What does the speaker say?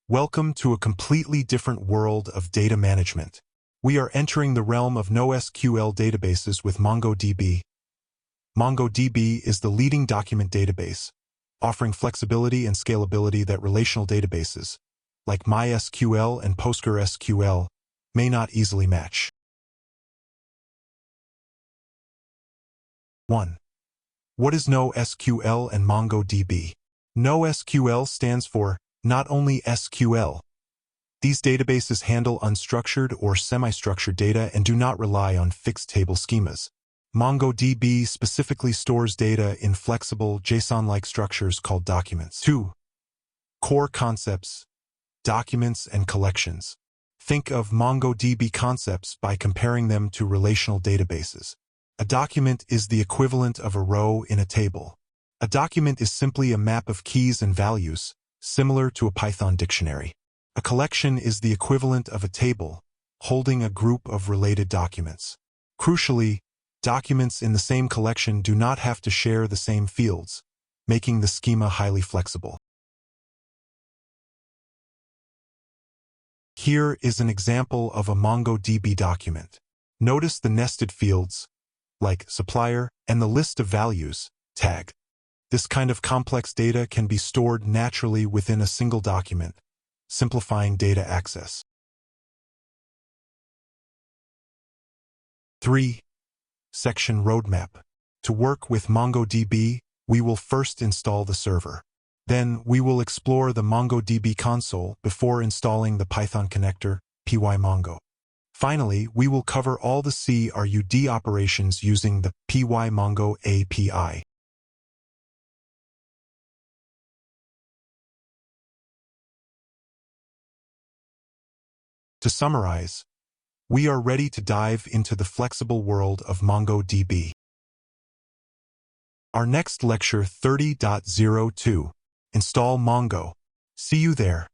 Welcome to a completely different world of data management. We are entering the realm of NoSQL databases with MongoDB. MongoDB is the leading document database, offering flexibility and scalability that relational databases, like MySQL and PostgreSQL, may not easily match. 1. What is NoSQL and MongoDB? NoSQL stands for Not Only SQL. These databases handle unstructured or semi-structured data and do not rely on fixed table schemas. MongoDB specifically stores data in flexible JSON-like structures called documents. 2. Core concepts, documents, and collections. Think of MongoDB concepts by comparing them to relational databases. A document is the equivalent of a row in a table. A document is simply a map of keys and values, similar to a Python dictionary. A collection is the equivalent of a table, holding a group of related documents. Crucially, documents in the same collection do not have to share the same fields, making the schema highly flexible. Here is an example of a MongoDB document. Notice the nested fields, like supplier, and the list of values, tag. This kind of complex data can be stored naturally within a single document, simplifying data access. 3. Section roadmap. To work with MongoDB, we will first install the server. Then we will explore the MongoDB console before installing the Python connector, pymongo. Finally, we will cover all the CRUD operations using the pymongo API. To summarize, we are ready to dive into the flexible world of MongoDB. Our next lecture 30.02, Install Mongo. See you there.